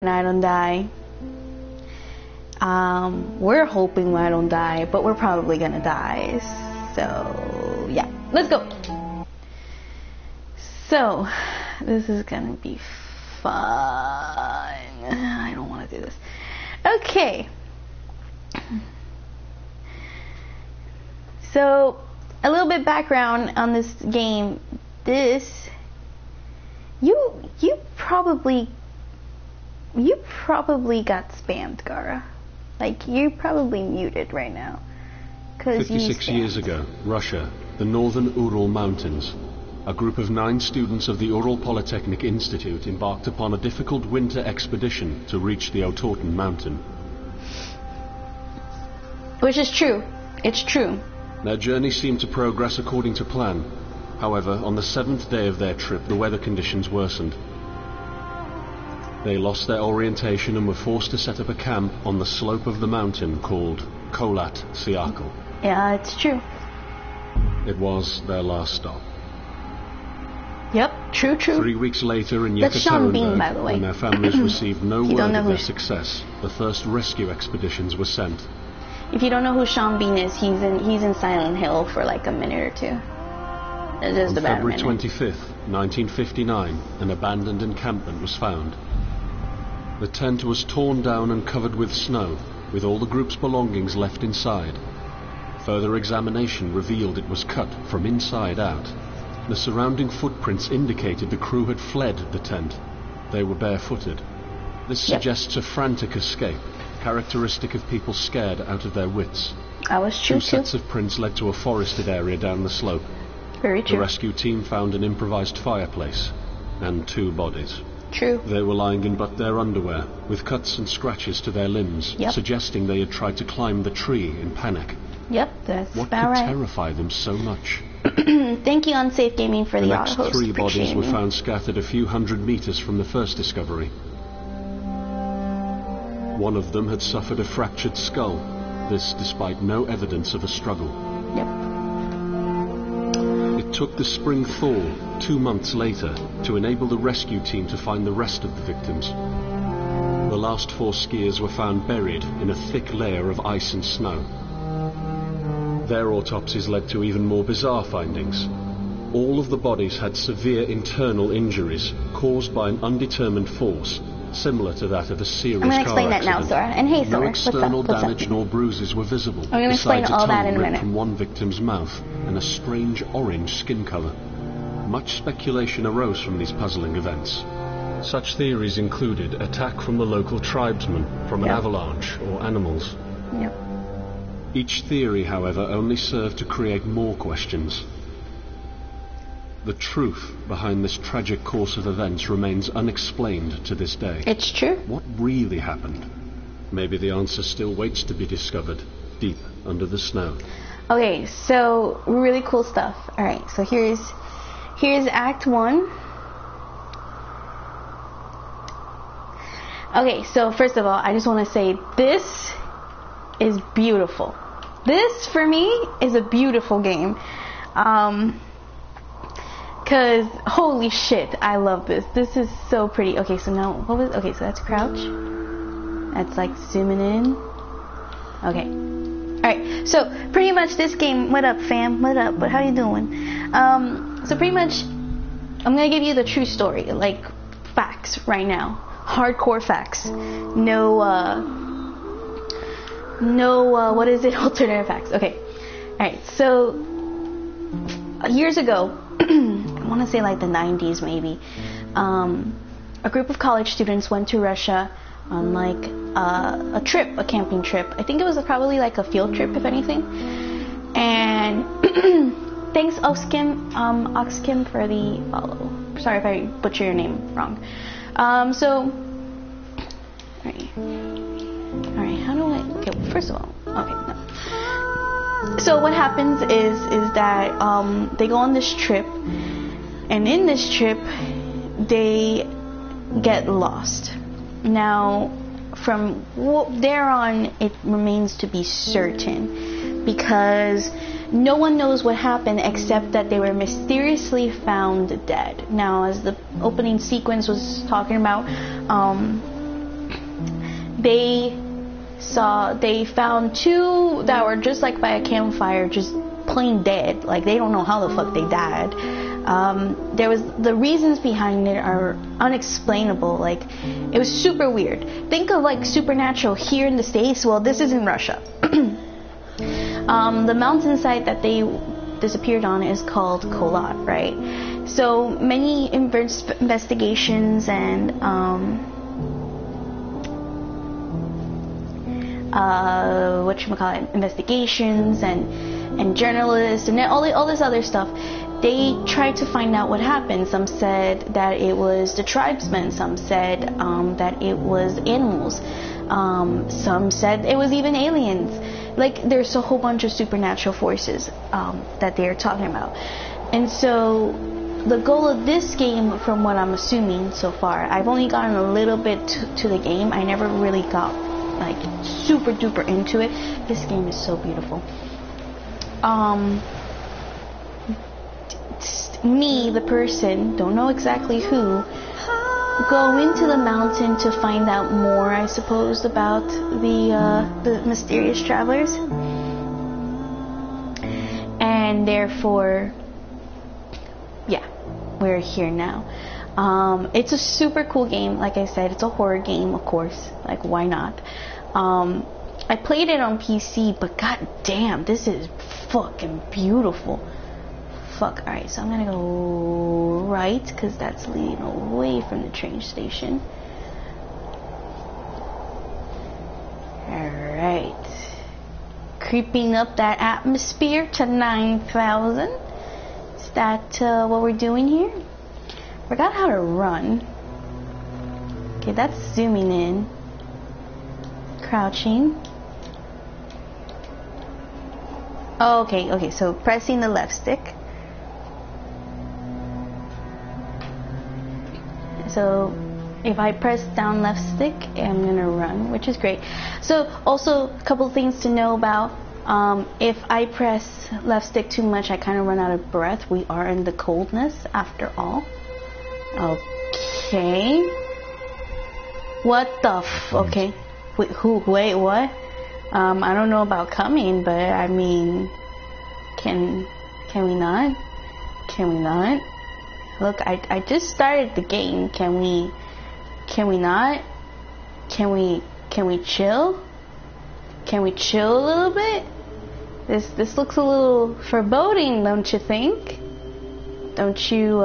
I don't die. We're hoping I don't die, but we're probably gonna die. So yeah, let's go. So this is gonna be fun. I don't want to do this. Okay. So a little bit background on this game. You probably got spammed, Gara. Like, you're probably muted right now. 56 years ago, Russia, the northern Ural Mountains. A group of 9 students of the Ural Polytechnic Institute embarked upon a difficult winter expedition to reach the Otorten mountain. Which is true. It's true. Their journey seemed to progress according to plan. However, on the 7th day of their trip, the weather conditions worsened. They lost their orientation and were forced to set up a camp on the slope of the mountain called Kholat Siakal. Yeah, it's true. It was their last stop. Yep, true. 3 weeks later in That's Sean Bean, Yekaterinburg, by the way. when their families received no word of their success, the first rescue expeditions were sent. If you don't know who Sean Bean is, he's in Silent Hill for like a minute or two. Just On about February a minute. 25th, 1959, an abandoned encampment was found. The tent was torn down and covered with snow, with all the group's belongings left inside. Further examination revealed it was cut from inside out. The surrounding footprints indicated the crew had fled the tent. They were barefooted. This suggests a frantic escape, characteristic of people scared out of their wits. I was true. 2 sets of prints led to a forested area down the slope. Very true. The rescue team found an improvised fireplace and 2 bodies. True. They were lying in but their underwear, with cuts and scratches to their limbs, suggesting they had tried to climb the tree in panic. Yep, that's What about could right. terrify them so much? Thank you, Unsafe Gaming, for the next auto-host. 3 bodies Appreciate were you. found scattered a few hundred meters from the first discovery. One of them had suffered a fractured skull, this despite no evidence of a struggle. Yep. It took the spring thaw 2 months later to enable the rescue team to find the rest of the victims. The last 4 skiers were found buried in a thick layer of ice and snow. Their autopsies led to even more bizarre findings. All of the bodies had severe internal injuries caused by an undetermined force, similar to that of a serious car accident. I'm going to explain that now, Sora. And hey, Sora, No external what's damage up? nor bruises were visible. I'm going to explain besides all a that tongue in a ripped minute. from one victim's mouth and a strange orange skin color. Much speculation arose from these puzzling events. Such theories included attack from the local tribesmen, from an avalanche, or animals. Yep. Each theory, however, only served to create more questions. The truth behind this tragic course of events remains unexplained to this day. It's true. What really happened? Maybe the answer still waits to be discovered, deep under the snow. Okay, so really cool stuff. All right, so here's Act 1. Okay, so first of all, I just want to say this is beautiful. This, for me, is a beautiful game. Cause holy shit, I love this. This is so pretty. Okay, so now okay, so that's crouch. That's like zooming in. Okay. Alright, so pretty much this game, what up fam? What up? How you doing? So pretty much I'm gonna give you the true story, like facts right now. Hardcore facts. No what is it? Alternative facts. Okay. Alright, so years ago, I want to say like the 90s maybe, a group of college students went to Russia on like a trip, a camping trip. I think it was probably like a field trip, if anything. And thanks Oxkim for the follow. Sorry if I butcher your name wrong. Alright, how do I, okay, first of all, okay, no. So what happens is that they go on this trip, and in this trip they get lost. Now from there on, it remains to be certain, because no one knows what happened except that they were mysteriously found dead. Now, as the opening sequence was talking about, they found two that were just like by a campfire, just plain dead. Like, they don't know how the fuck they died. The reasons behind it are unexplainable. Like, it was super weird. Think of like Supernatural here in the States. Well, this is in Russia. The mountainside that they disappeared on is called Kholat, right? So many investigations and investigations and journalists and all this other stuff, they tried to find out what happened. Some said that it was the tribesmen. Some said that it was animals. Some said it was even aliens. Like, there's a whole bunch of supernatural forces that they're talking about. And so the goal of this game, from what I'm assuming so far, I've only gotten a little bit to the game. I never really got like super duper into it. This game is so beautiful. Me, the person, don't know exactly who, go into the mountain to find out more, I suppose, about the mysterious travelers, and therefore, yeah, we're here now. It's a super cool game. Like I said, it's a horror game, of course. Like, why not? I played it on PC, but god damn, this is fucking beautiful. Fuck. Alright, so I'm gonna go right, because that's leading away from the train station. Alright. Creeping up that atmosphere to 9,000. Is that what we're doing here? Forgot how to run. Okay, that's zooming in. Crouching. Oh, okay, so pressing the left stick. So if I press down left stick, I'm gonna run, which is great. So also a couple things to know about. If I press left stick too much, I kind of run out of breath. We are in the coldness after all. Okay. What the okay. Wait, wait, what? I don't know about coming, but I mean, can we not? Can we not? Look, I just started the game. Can we not? Can we chill? Can we chill a little bit? This looks a little foreboding, don't you think? Don't you,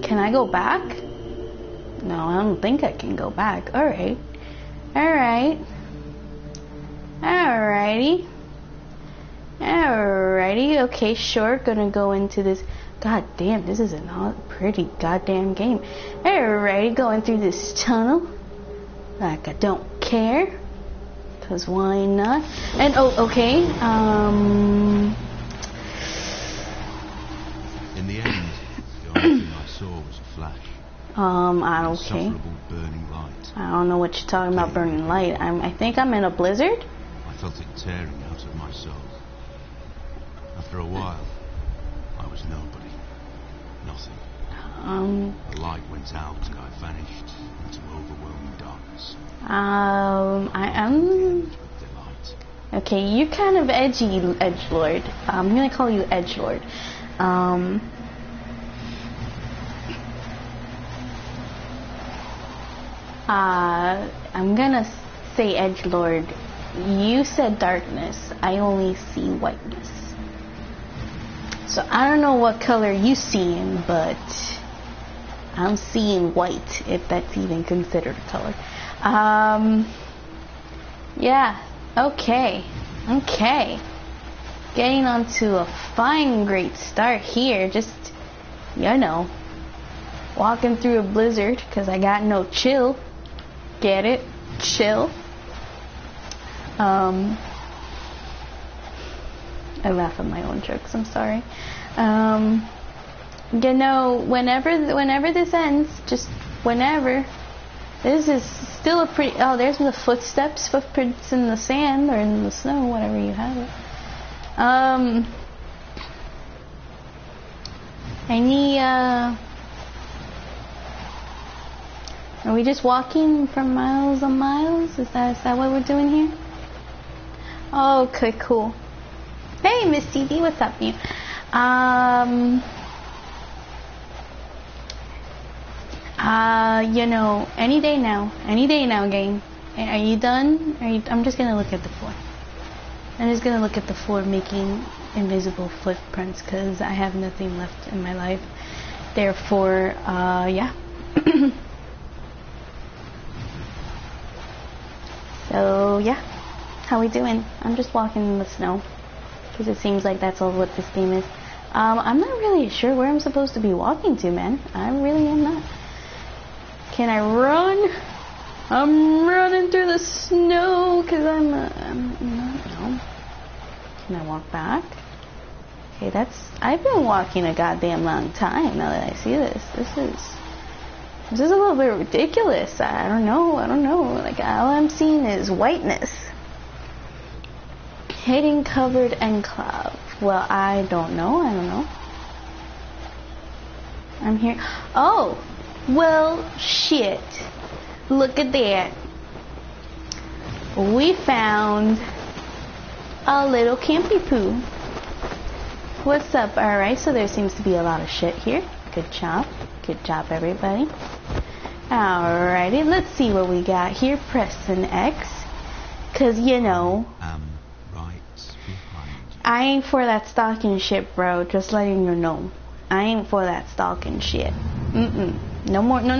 can I go back? No, I don't think I can go back. Alright. Alrighty. Okay, sure. Gonna go into this. God damn, this is a pretty goddamn game. Alrighty, going through this tunnel. Like I don't care. Cause why not? And okay. In the end, the only thing I saw was a flash. Okay. Burning light. I don't know what you're talking about, burning light. I think I'm in a blizzard. I felt it tearing out of my soul. After a while, I was nobody. Nothing. The light went out and I vanished into overwhelming darkness. Okay, you're kind of edgy, edgelord. I'm gonna call you edgelord. I'm gonna say edgelord. You said darkness. I only see whiteness. So I don't know what color you seeing, but I'm seeing white, if that's even considered a color. Yeah. Okay. Getting onto a fine, great start here. Just, walking through a blizzard, because I got no chill. Get it? Chill. I laugh at my own jokes, I'm sorry. Whenever this ends, just whenever, this is still a pretty, there's the footprints in the sand, or in the snow, whatever you have it. Are we just walking for miles and miles? Is that what we're doing here? Okay, cool. Hey, Miss CD, what's up, you? You know, any day now, gang. Are you done? I'm just gonna look at the floor. I'm just gonna look at the floor, making invisible footprints, because I have nothing left in my life. Therefore, yeah. So, yeah. How we doing? I'm just walking in the snow, because it seems like that's all what this game is. I'm not really sure where I'm supposed to be walking to, man. I really am not. Can I run? I'm running through the snow, because I'm not, no. Can I walk back? Okay, I've been walking a goddamn long time now that I see this. This is a little bit ridiculous. I don't know. Like, all I'm seeing is whiteness. Hidden, covered, and cloud. Well, I don't know. I'm here. Oh! Well, shit. Look at that. We found a little campy poo. What's up? Alright, so there seems to be a lot of shit here. Good job. Good job, everybody. Alrighty, let's see what we got here. Press an X. Because, you know, Right behind you. I ain't for that stalking shit, bro. Just letting you know. I ain't for that stalking shit. No more. No.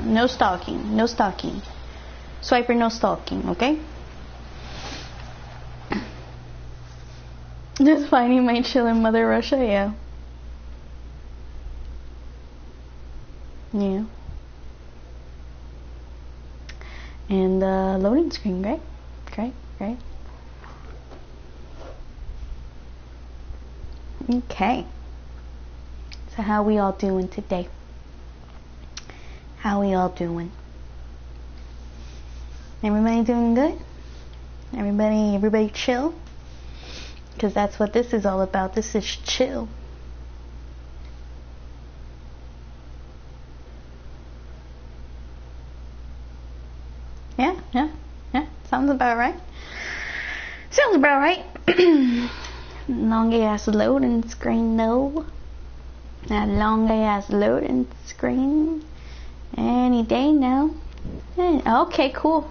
No stalking. No stalking. Swiper, no stalking, okay? Just finding my chill in Mother Russia, yeah. Yeah. And loading screen, great. Okay. So how we all doing today? How we all doing? Everybody doing good? Everybody chill? Because that's what this is all about. This is chill. Yeah. Sounds about right. Long ass loading screen, though. That long ass loading screen. Any day now. Okay, cool.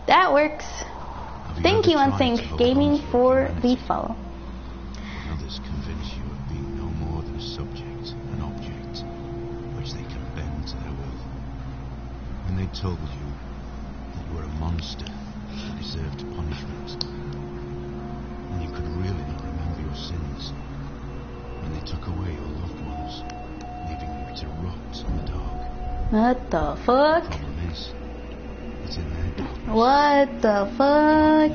That works. Thank you, Unsync Gaming, for the follow. Others convince you of being no more than a subject, an object, which they can bend to their will. When they told you that you were a monster that deserved punishment, and you could really not remember your sins, when they took away your loved ones, leaving you to rot in the dark. What the fuck? The problem is, it's in their darkness. What the fuck?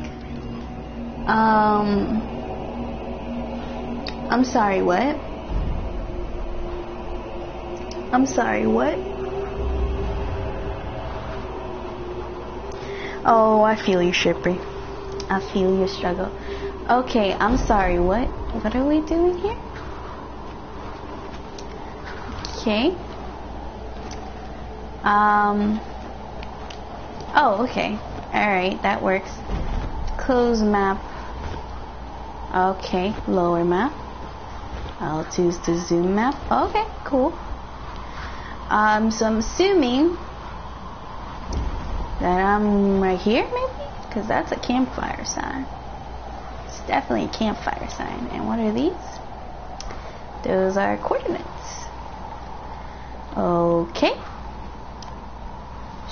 I'm sorry, what? Oh, I feel you, Shippy. I feel your struggle. Okay, I'm sorry, what? What are we doing here? Okay. Oh, okay. Alright, that works. Close map. Okay, lower map. I'll choose the zoom map. Okay, cool. So I'm assuming that I'm right here, maybe? Because that's a campfire sign. It's definitely a campfire sign. And what are these? Those are coordinates. Okay.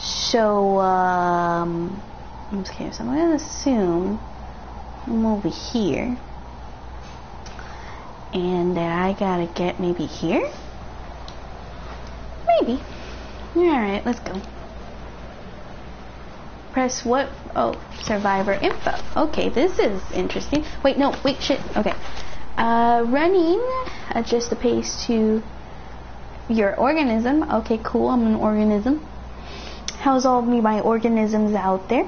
So, okay, so I'm going to assume I'm over here. And that I gotta get maybe here? Maybe. Alright, let's go. Press what? Oh, survivor info. Okay, this is interesting. Wait, shit. Okay. Running. Adjust the pace to your organism. Okay, cool. I'm an organism. How's all of my organisms out there?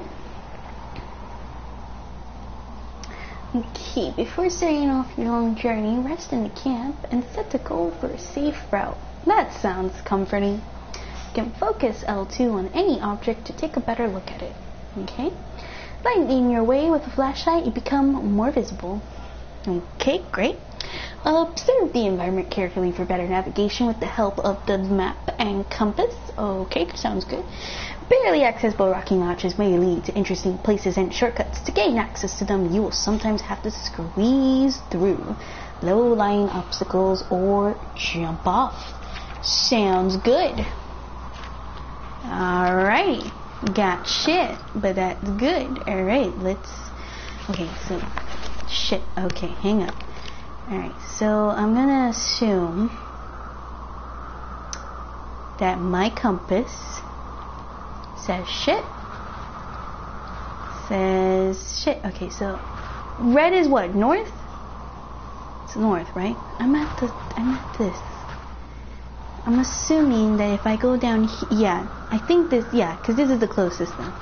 Okay, before setting off your long journey, rest in the camp and set the goal for a safe route. That sounds comforting. You can focus L2 on any object to take a better look at it. Okay? Lighting your way with a flashlight, you become more visible. Okay, great. Observe the environment carefully for better navigation with the help of the map and compass. Okay, sounds good. Barely accessible rocky notches may lead to interesting places and shortcuts. To gain access to them, you will sometimes have to squeeze through low-lying obstacles or jump off. Sounds good. Alrighty. Got shit, but that's good. Alright, okay, so shit. Okay, hang up. Alright, so I'm gonna assume that my compass says shit. Says shit. Okay, so red is what? North? It's north, right? I'm at this. I'm assuming that if I go down here, yeah, I think this, yeah, because this is the closest one.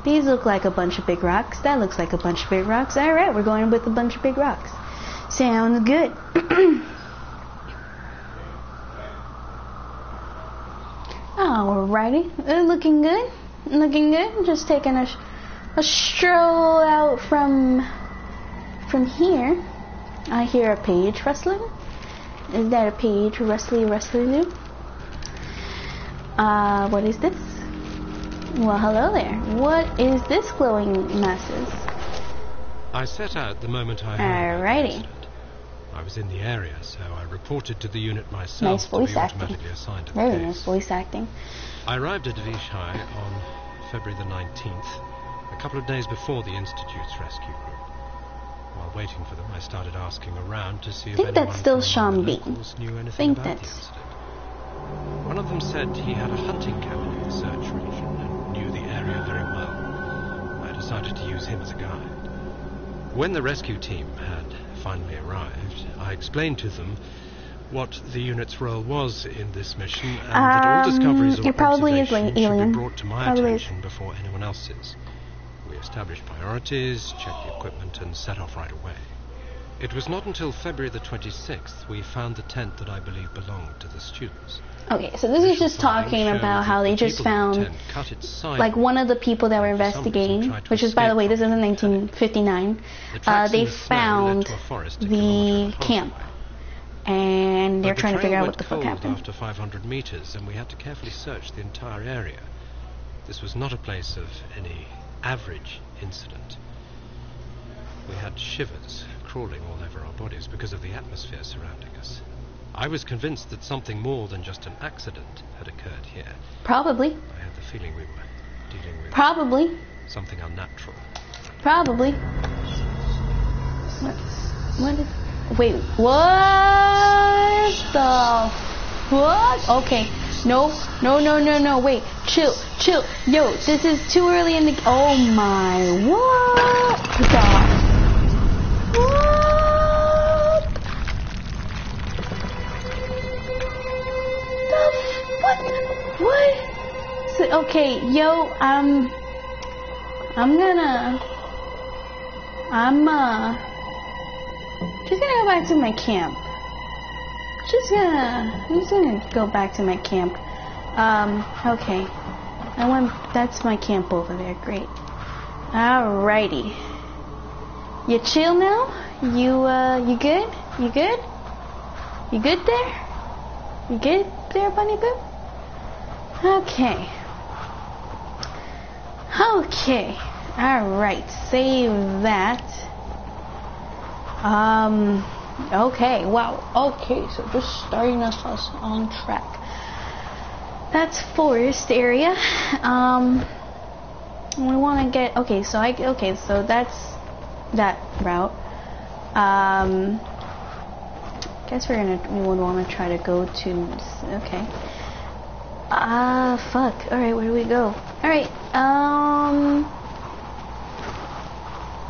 These look like a bunch of big rocks. That looks like a bunch of big rocks. Alright, we're going with a bunch of big rocks. Sounds good. Alrighty, looking good. Looking good. Just taking a stroll out from here. I hear a page rustling. Is that a page rustling? What is this? Well, hello there. What is this glowing masses? I set out the moment I heard about the Alrighty. incident. I was in the area, so I reported to the unit myself Nice to voice be acting. automatically assigned to the Very case. nice voice acting. I arrived at Avishai on February the 19th, a couple of days before the Institute's rescue group. While waiting for them, I started asking around to see if Think anyone that's still from Sean among the Bean. locals knew anything Think about the that's- incident. One of them said he had a hunting cabin in the search region and knew the area very well. I decided to use him as a guide. When the rescue team had finally arrived, I explained to them what the unit's role was in this mission and that all discoveries or it probably is observations like should alien. be brought to my Probably is. attention before anyone else's. We established priorities, checked the equipment, and set off right away. It was not until February the 26th we found the tent that I believe belonged to the students. Okay, so this is just talking about how they just found, like, one of the people that were investigating, which is, by the way, this is in 1959, they found the camp, and they're trying to figure out what the fuck happened. After 500 meters, and we had to carefully search the entire area. This was not a place of any average incident. We had shivers crawling all over our bodies because of the atmosphere surrounding us. I was convinced that something more than just an accident had occurred here. Probably. I had the feeling we were dealing with Probably. something unnatural. Probably. What is... Wait, what the fuck? Okay. No, wait. Chill. Yo, this is too early in the... Oh my... What the... What? So, okay, yo, I'm just gonna go back to my camp. I'm just gonna go back to my camp. Okay. That's my camp over there, great. Alrighty. You chill now? You good? You good? You good there? You good there, Bunny Boo? Okay. Alright, save that. Okay, wow. Okay, so just starting us on track. That's forest area. We want to get, so that's that route. Guess we would want to try to go to, okay. Fuck. Alright, where do we go? Alright,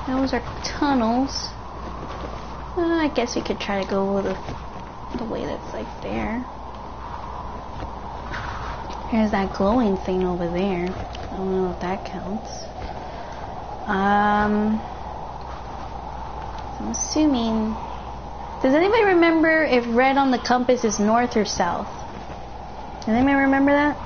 those are tunnels. I guess we could try to go the way that's like there. There's that glowing thing over there. I don't know if that counts. I'm assuming... Does anybody remember if red on the compass is north or south? Does anybody remember that?